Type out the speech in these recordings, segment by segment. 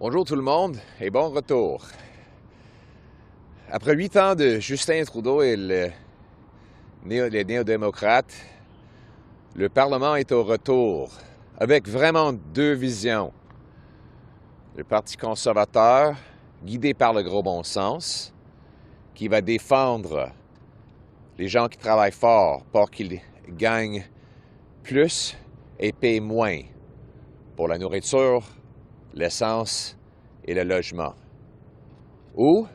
Bonjour tout le monde et bon retour. Après 8 ans de Justin Trudeau et les néo-démocrates, le Parlement est au retour avec vraiment deux visions. Le Parti conservateur, guidé par le gros bon sens, qui va défendre les gens qui travaillent fort pour qu'ils gagnent plus et paient moins pour la nourriture, l'essence et le logement. Ou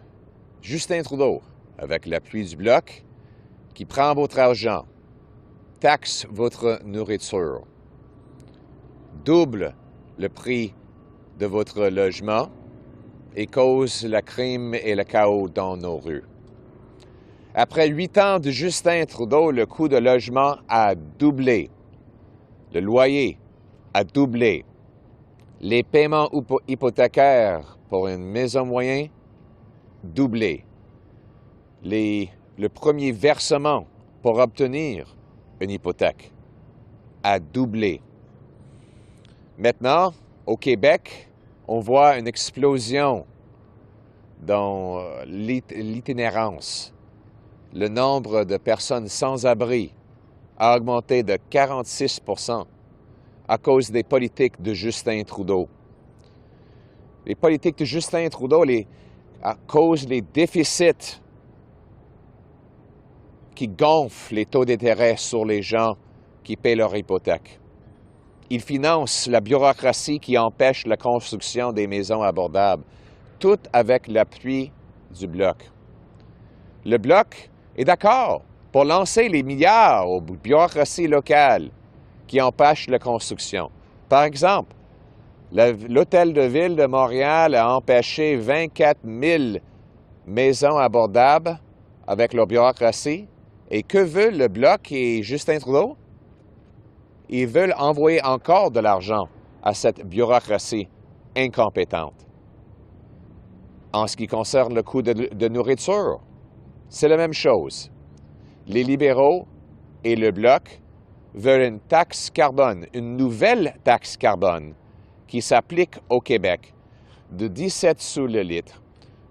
Justin Trudeau, avec l'appui du Bloc, qui prend votre argent, taxe votre nourriture, double le prix de votre logement et cause la crime et le chaos dans nos rues. Après 8 ans de Justin Trudeau, le coût de logement a doublé. Le loyer a doublé. Les paiements hypothécaires pour une maison moyenne, doublé. Le premier versement pour obtenir une hypothèque a doublé. Maintenant, au Québec, on voit une explosion dans l'itinérance. Le nombre de personnes sans abri a augmenté de 46 % à cause des politiques de Justin Trudeau. Les politiques de Justin Trudeau causent les déficits qui gonflent les taux d'intérêt sur les gens qui paient leur hypothèque. Ils financent la bureaucratie qui empêche la construction des maisons abordables, tout avec l'appui du Bloc. Le Bloc est d'accord pour lancer les milliards aux bureaucraties locales qui empêchent la construction. Par exemple, l'Hôtel de Ville de Montréal a empêché 24 000 maisons abordables avec leur bureaucratie. Et que veut le Bloc et Justin Trudeau? Ils veulent envoyer encore de l'argent à cette bureaucratie incompétente. En ce qui concerne le coût de nourriture, c'est la même chose. Les libéraux et le Bloc veulent une taxe carbone, une nouvelle taxe carbone qui s'applique au Québec de 17 sous le litre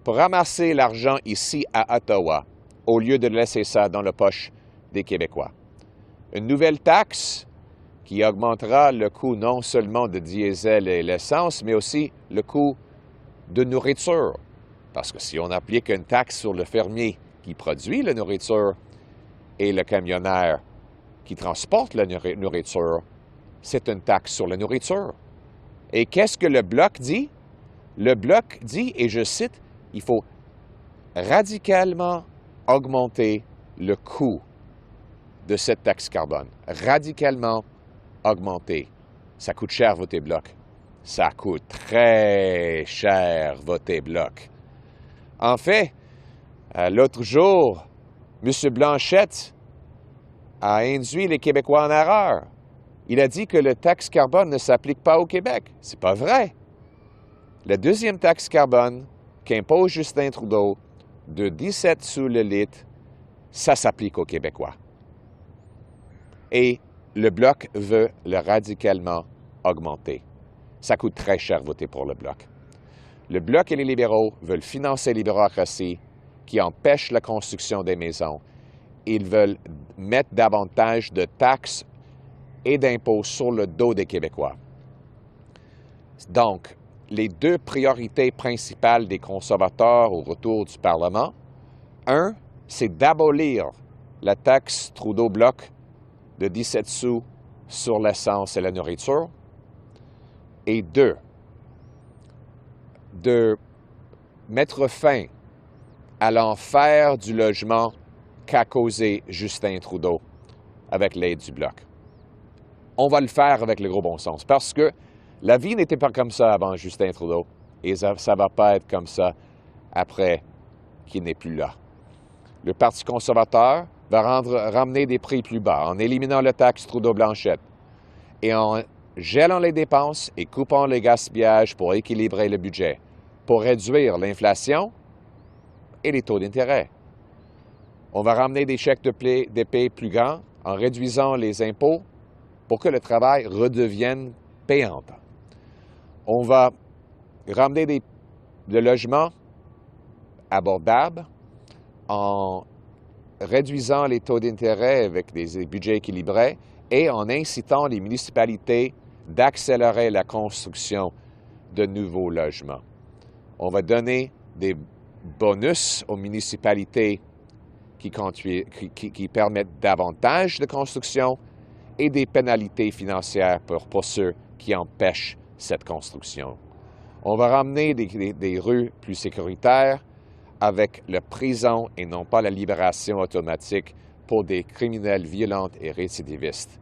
pour ramasser l'argent ici à Ottawa au lieu de laisser ça dans la poche des Québécois. Une nouvelle taxe qui augmentera le coût non seulement de diesel et l'essence, mais aussi le coût de nourriture. Parce que si on applique une taxe sur le fermier qui produit la nourriture et le camionneur qui transporte la nourriture, c'est une taxe sur la nourriture. Et qu'est-ce que le Bloc dit? Le Bloc dit, et je cite, il faut radicalement augmenter le coût de cette taxe carbone. Radicalement augmenter. Ça coûte cher voter Bloc. Ça coûte très cher voter Bloc. En fait, l'autre jour, M. Blanchette a induit les Québécois en erreur. Il a dit que la taxe carbone ne s'applique pas au Québec. C'est pas vrai. La deuxième taxe carbone qu'impose Justin Trudeau de 17 sous le litre, ça s'applique aux Québécois. Et le Bloc veut le radicalement augmenter. Ça coûte très cher voter pour le Bloc. Le Bloc et les libéraux veulent financer les bureaucraties qui empêchent la construction des maisons. Ils veulent mettre davantage de taxes et d'impôts sur le dos des Québécois. Donc, les deux priorités principales des conservateurs au retour du Parlement, un, c'est d'abolir la taxe Trudeau-Bloc de 17 sous sur l'essence et la nourriture, et deux, de mettre fin à l'enfer du logement qu'a causé Justin Trudeau avec l'aide du Bloc. On va le faire avec le gros bon sens, parce que la vie n'était pas comme ça avant Justin Trudeau, et ça ne va pas être comme ça après qu'il n'est plus là. Le Parti conservateur va ramener des prix plus bas en éliminant la taxe Trudeau-Blanchette et en gelant les dépenses et coupant les gaspillages pour équilibrer le budget, pour réduire l'inflation et les taux d'intérêt. On va ramener des chèques de paie plus grands en réduisant les impôts pour que le travail redevienne payant. On va ramener le logement abordable en réduisant les taux d'intérêt avec des budgets équilibrés et en incitant les municipalités d'accélérer la construction de nouveaux logements. On va donner des bonus aux municipalités qui permettent davantage de construction et des pénalités financières pour ceux qui empêchent cette construction. On va ramener des rues plus sécuritaires avec la prison et non pas la libération automatique pour des criminels violents et récidivistes.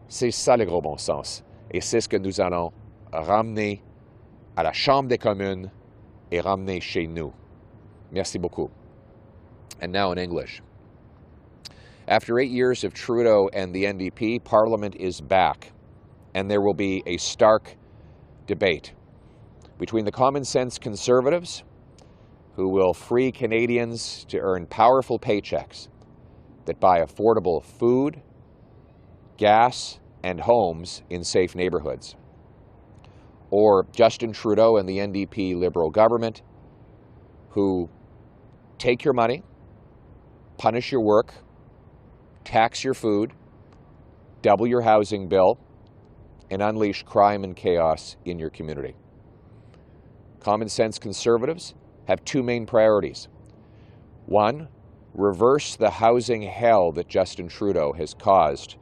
C'est ça le gros bon sens. Et c'est ce que nous allons ramener à la Chambre des communes et ramener chez nous. Merci beaucoup. And now in English. After 8 years of Trudeau and the NDP, Parliament is back, and there will be a stark debate between the common-sense Conservatives, who will free Canadians to earn powerful paychecks that buy affordable food, gas, and homes in safe neighborhoods, or Justin Trudeau and the NDP Liberal government, who take your money, punish your work, tax your food, double your housing bill, and unleash crime and chaos in your community. Common sense Conservatives have two main priorities. One, reverse the housing hell that Justin Trudeau has caused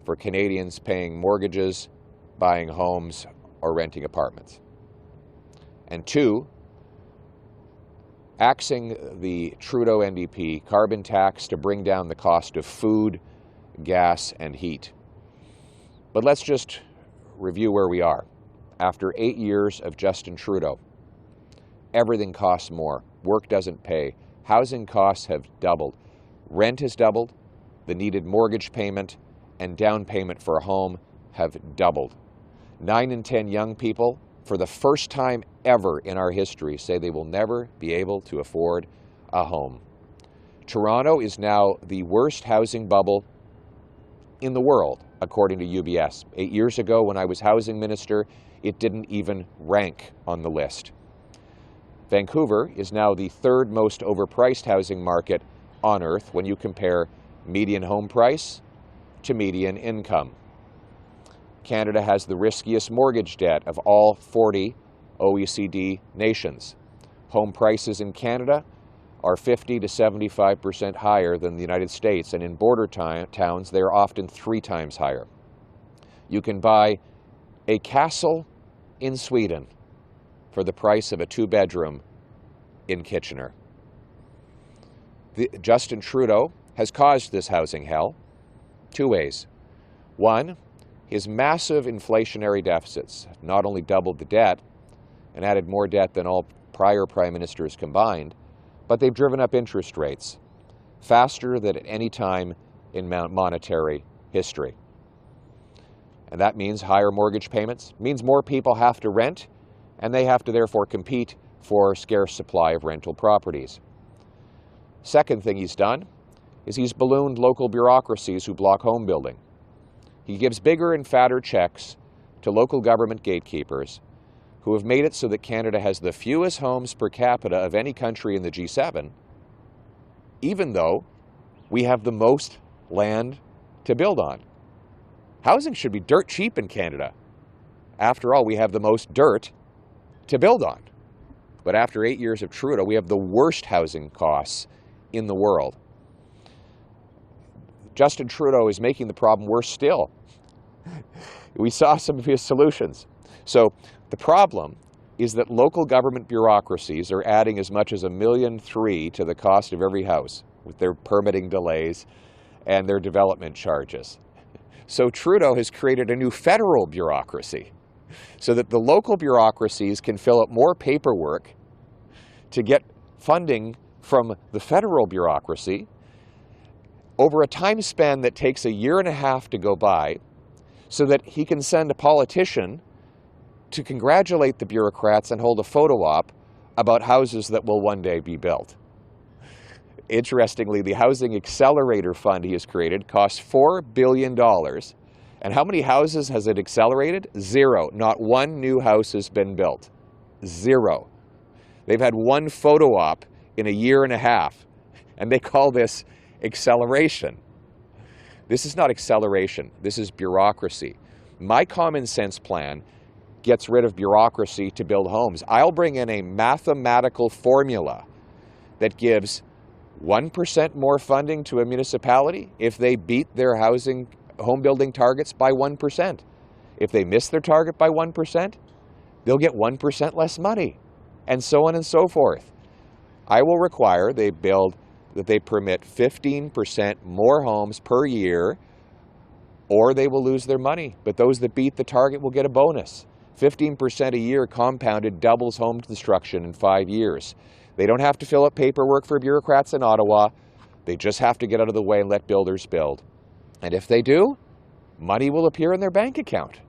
for Canadians paying mortgages, buying homes, or renting apartments. And two, axing the Trudeau NDP carbon tax to bring down the cost of food, gas, and heat. But let's just review where we are. After 8 years of Justin Trudeau, everything costs more. Work doesn't pay. Housing costs have doubled. Rent has doubled. The needed mortgage payment and down payment for a home have doubled. 9 in 10 young people, for the first time ever in our history, say they will never be able to afford a home. Toronto is now the worst housing bubble in the world, according to UBS. 8 years ago, when I was housing minister, it didn't even rank on the list. Vancouver is now the third most overpriced housing market on earth when you compare median home price to median income. Canada has the riskiest mortgage debt of all 40 OECD nations. Home prices in Canada are 50 to 75% higher than the United States, and in border towns, they are often 3 times higher. You can buy a castle in Sweden for the price of a 2-bedroom in Kitchener. Justin Trudeau has caused this housing hell 2 ways. One, his massive inflationary deficits not only doubled the debt and added more debt than all prior prime ministers combined, but they've driven up interest rates faster than at any time in monetary history. And that means higher mortgage payments, means more people have to rent, and they have to therefore compete for a scarce supply of rental properties. Second thing he's done is he's ballooned local bureaucracies who block home building. He gives bigger and fatter checks to local government gatekeepers who have made it so that Canada has the fewest homes per capita of any country in the G7, even though we have the most land to build on. Housing should be dirt cheap in Canada. After all, we have the most dirt to build on. But after 8 years of Trudeau, we have the worst housing costs in the world. Justin Trudeau is making the problem worse still. We saw some of his solutions. So the problem is that local government bureaucracies are adding as much as $1.3 million to the cost of every house with their permitting delays and their development charges. So Trudeau has created a new federal bureaucracy so that the local bureaucracies can fill up more paperwork to get funding from the federal bureaucracy over a time span that takes 1.5 years to go by, so that he can send a politician to congratulate the bureaucrats and hold a photo op about houses that will one day be built. Interestingly, the Housing Accelerator Fund he has created costs $4 billion. And how many houses has it accelerated? 0. Not one new house has been built. Zero. They've had one photo op in a year and a half, and they call this acceleration. This is not acceleration. This is bureaucracy. My common sense plan gets rid of bureaucracy to build homes. I'll bring in a mathematical formula that gives 1% more funding to a municipality if they beat their home building targets by 1%. If they miss their target by 1%, they'll get 1% less money, and so on and so forth. I will require they permit 15% more homes per year, or they will lose their money. But those that beat the target will get a bonus. 15% a year compounded doubles home construction in 5 years. They don't have to fill out paperwork for bureaucrats in Ottawa. They just have to get out of the way and let builders build. And if they do, money will appear in their bank account.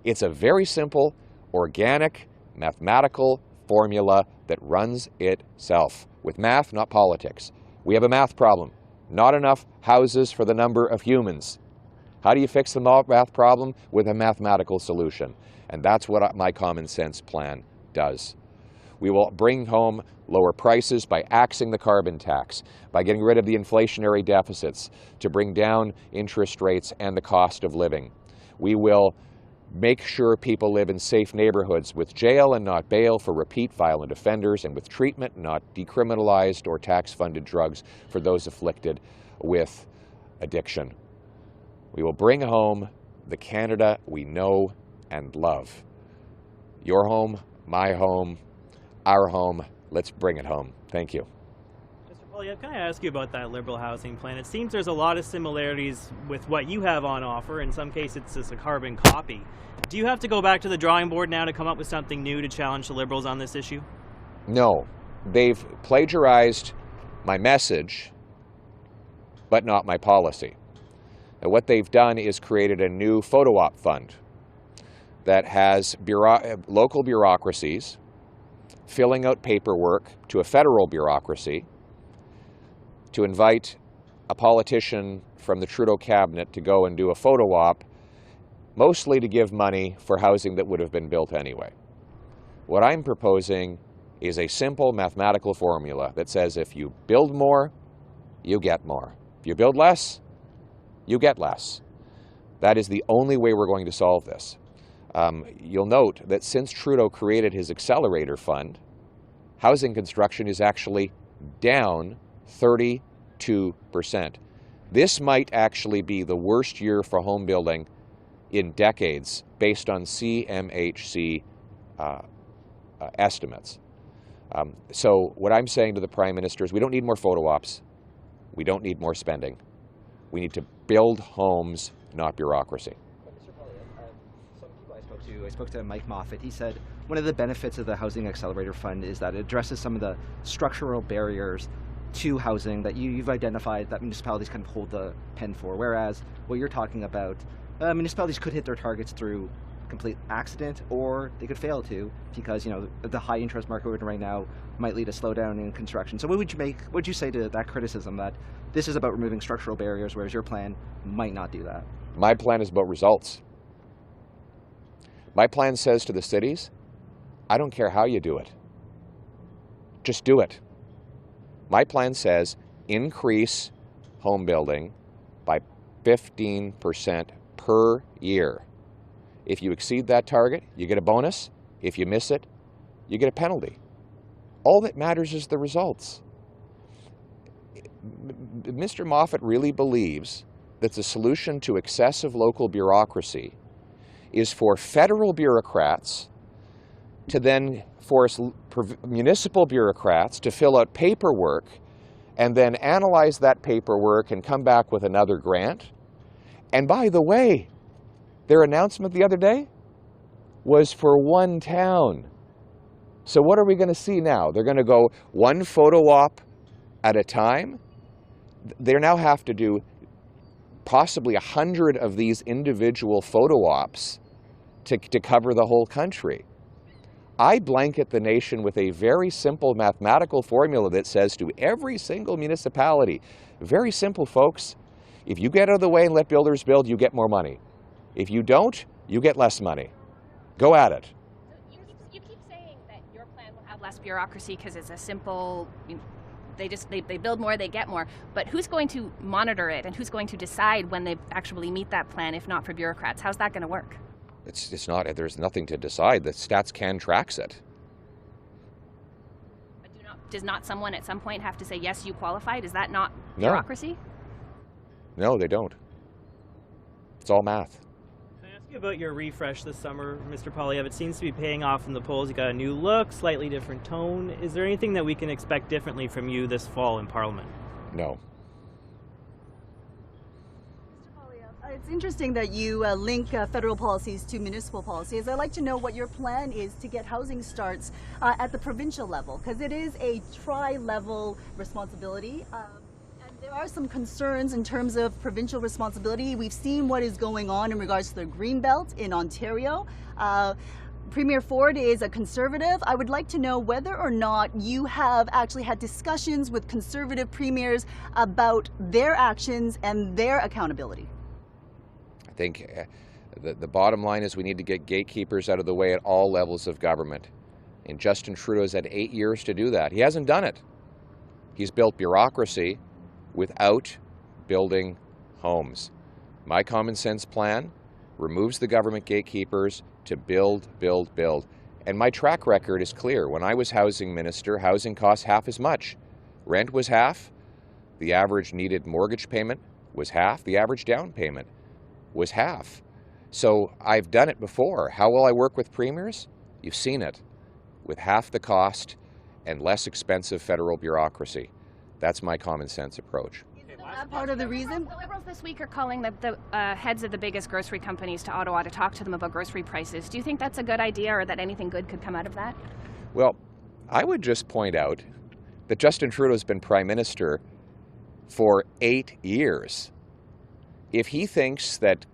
It's a very simple, organic, mathematical formula that runs itself. With math, not politics. We have a math problem. Not enough houses for the number of humans. How do you fix the math problem? With a mathematical solution. And that's what my common sense plan does. We will bring home lower prices by axing the carbon tax, by getting rid of the inflationary deficits to bring down interest rates and the cost of living. We will make sure people live in safe neighborhoods with jail and not bail for repeat violent offenders, and with treatment, not decriminalized or tax-funded drugs for those afflicted with addiction. We will bring home the Canada we know and love. Your home, my home, our home. Let's bring it home. Thank you. Mr. Poilievre, can I ask you about that Liberal housing plan? It seems there's a lot of similarities with what you have on offer. In some cases, it's just a carbon copy. Do you have to go back to the drawing board now to come up with something new to challenge the Liberals on this issue? No. They've plagiarized my message, but not my policy. And what they've done is created a new photo op fund that has local bureaucracies filling out paperwork to a federal bureaucracy to invite a politician from the Trudeau cabinet to go and do a photo op, mostly to give money for housing that would have been built anyway. What I'm proposing is a simple mathematical formula that says if you build more, you get more. If you build less, you get less. That is the only way we're going to solve this. You'll note that since Trudeau created his accelerator fund, housing construction is actually down 32%. This might actually be the worst year for home building in decades based on CMHC estimates. So what I'm saying to the Prime Minister is we don't need more photo ops. We don't need more spending. We need to build homes, not bureaucracy. I spoke to Mike Moffat. He said one of the benefits of the Housing Accelerator Fund is that it addresses some of the structural barriers to housing that you've identified that municipalities kind of hold the pen for, whereas what you're talking about, municipalities could hit their targets through complete accident, or they could fail to because the high interest market we're in right now might lead to slowdown in construction. So what would you say to that criticism that this is about removing structural barriers, whereas your plan might not do that? My plan is about results. My plan says to the cities, I don't care how you do it. Just do it. My plan says increase home building by 15% per year. If you exceed that target, you get a bonus. If you miss it, you get a penalty. All that matters is the results. Mr. Moffat really believes that the solution to excessive local bureaucracy is for federal bureaucrats to then force municipal bureaucrats to fill out paperwork and then analyze that paperwork and come back with another grant. And by the way, their announcement the other day was for one town. So what are we going to see now? They're going to go one photo op at a time? They now have to do possibly 100 of these individual photo ops to cover the whole country. I blanket the nation with a very simple mathematical formula that says to every single municipality, very simple, folks, if you get out of the way and let builders build, you get more money. If you don't, you get less money. Go at it. You keep saying that your less bureaucracy because it's a simple, they build more, they get more. But who's going to monitor it, and who's going to decide when they actually meet that plan, if not for bureaucrats? How's that going to work? It's not, there's nothing to decide. The Stats Can tracks it. But does not someone at some point have to say, yes, you qualified? Is that not bureaucracy? No, they don't. It's all math. Can I ask you about your refresh this summer, Mr. Poilievre? It seems to be paying off in the polls. You got a new look, slightly different tone. Is there anything that we can expect differently from you this fall in Parliament? No. It's interesting that you link federal policies to municipal policies. I'd like to know what your plan is to get housing starts at the provincial level, because it is a tri-level responsibility. And there are some concerns in terms of provincial responsibility. We've seen what is going on in regards to the Greenbelt in Ontario. Premier Ford is a conservative. I would like to know whether or not you have actually had discussions with conservative premiers about their actions and their accountability. I think the bottom line is we need to get gatekeepers out of the way at all levels of government. And Justin Trudeau's had 8 years to do that. He hasn't done it. He's built bureaucracy without building homes. My common sense plan removes the government gatekeepers to build, build, build. And my track record is clear. When I was housing minister, housing cost half as much. Rent was half. The average needed mortgage payment was half. The average down payment was half. So I've done it before. How will I work with premiers? You've seen it. With half the cost and less expensive federal bureaucracy. That's my common sense approach. Is that part of the reason? The Liberals this week are calling the heads of the biggest grocery companies to Ottawa to talk to them about grocery prices. Do you think that's a good idea, or that anything good could come out of that? Well, I would just point out that Justin Trudeau has been Prime Minister for 8 years. If he thinks that,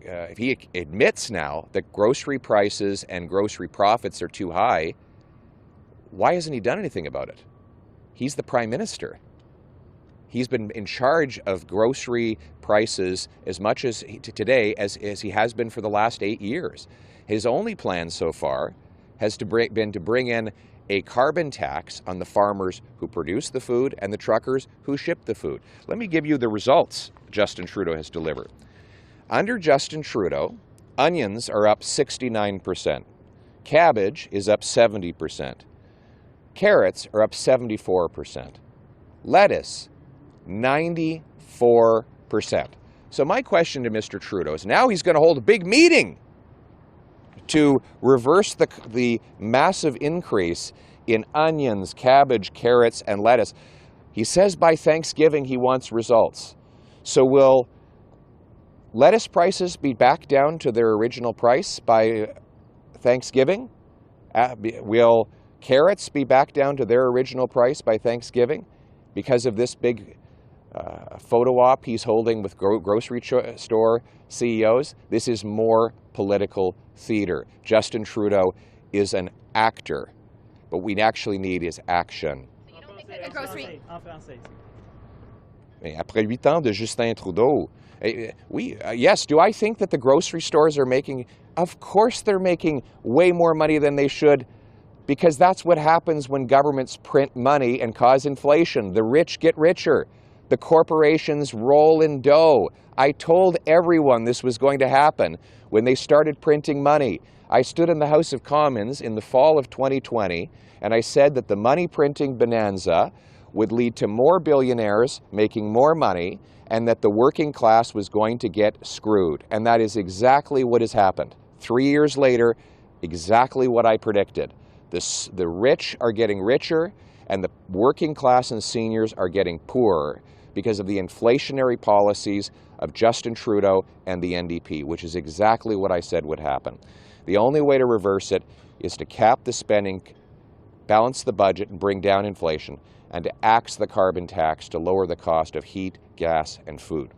if he admits now that grocery prices and grocery profits are too high, why hasn't he done anything about it? He's the Prime Minister. He's been in charge of grocery prices as much as today as he has been for the last 8 years. His only plan so far has been to bring in a carbon tax on the farmers who produce the food and the truckers who ship the food. Let me give you the results Justin Trudeau has delivered. Under Justin Trudeau, onions are up 69%. Cabbage is up 70%. Carrots are up 74%. Lettuce, 94%. So my question to Mr. Trudeau is, now he's going to hold a big meeting to reverse the massive increase in onions, cabbage, carrots, and lettuce. He says by Thanksgiving he wants results. So will lettuce prices be back down to their original price by Thanksgiving? Will carrots be back down to their original price by Thanksgiving because of this big photo op he's holding with grocery store CEOs? This is more political theater. Justin Trudeau is an actor. What we actually need is action. You don't think that the grocery... Après 8 ans de Justin Trudeau, yes, do I think that the grocery stores are making... Of course they're making way more money than they should, because that's what happens when governments print money and cause inflation. The rich get richer. The corporations roll in dough. I told everyone this was going to happen when they started printing money. I stood in the House of Commons in the fall of 2020, and I said that the money printing bonanza would lead to more billionaires making more money, and that the working class was going to get screwed. And that is exactly what has happened. 3 years later, exactly what I predicted. The rich are getting richer, and the working class and seniors are getting poorer because of the inflationary policies of Justin Trudeau and the NDP, which is exactly what I said would happen. The only way to reverse it is to cap the spending, balance the budget, and bring down inflation, and to axe the carbon tax to lower the cost of heat, gas, and food.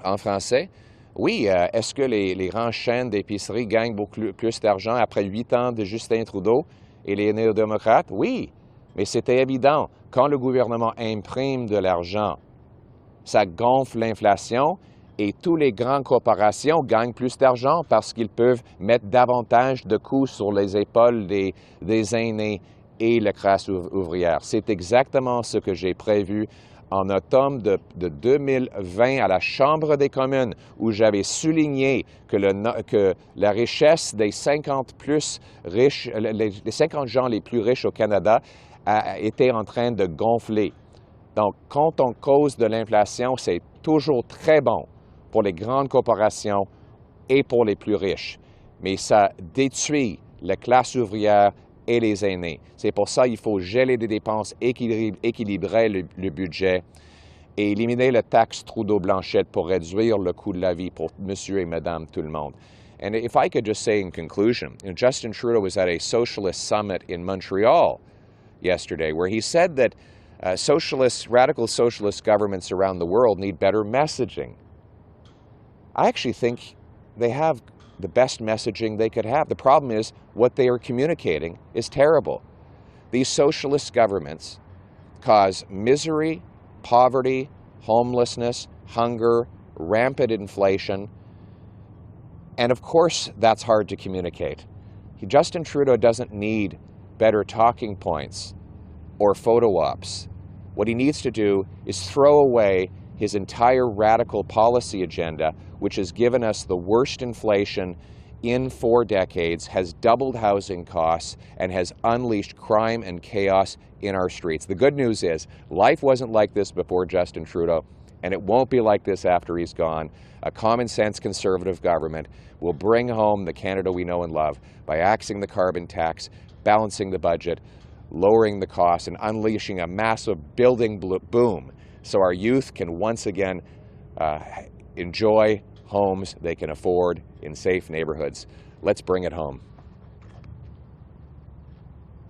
En français, oui, est-ce que les grandes chaînes d'épicerie gagnent beaucoup plus d'argent après 8 ans de Justin Trudeau et les néo-démocrates? Oui, mais c'était évident. Quand le gouvernement imprime de l'argent, ça gonfle l'inflation Et toutes les grandes corporations gagnent plus d'argent parce qu'ils peuvent mettre davantage de coûts sur les épaules des aînés et la classe ouvrière. C'est exactement ce que j'ai prévu en automne de 2020 à la Chambre des communes, où j'avais souligné que la richesse des 50 plus riches, les 50 gens les plus riches au Canada était en train de gonfler. Donc, quand on cause de l'inflation, c'est toujours très bon pour les grandes corporations et pour les plus riches. Mais ça détruit la classe ouvrière et les aînés. C'est pour ça qu'il faut geler des dépenses, équilibrer le budget et éliminer la taxe Trudeau-Blanchette pour réduire le coût de la vie pour monsieur et madame tout le monde. And if I could just say in conclusion, Justin Trudeau was at a socialist summit in Montreal yesterday where he said that radical socialist governments around the world need better messaging. I actually think they have the best messaging they could have. The problem is what they are communicating is terrible. These socialist governments cause misery, poverty, homelessness, hunger, rampant inflation, and of course that's hard to communicate. Justin Trudeau doesn't need better talking points or photo ops. What he needs to do is throw away his entire radical policy agenda, which has given us the worst inflation in 4 decades, has doubled housing costs, and has unleashed crime and chaos in our streets. The good news is life wasn't like this before Justin Trudeau, and it won't be like this after he's gone. A common-sense conservative government will bring home the Canada we know and love by axing the carbon tax, balancing the budget, lowering the costs, and unleashing a massive building boom so our youth can once again enjoy homes they can afford in safe neighborhoods. Let's bring it home.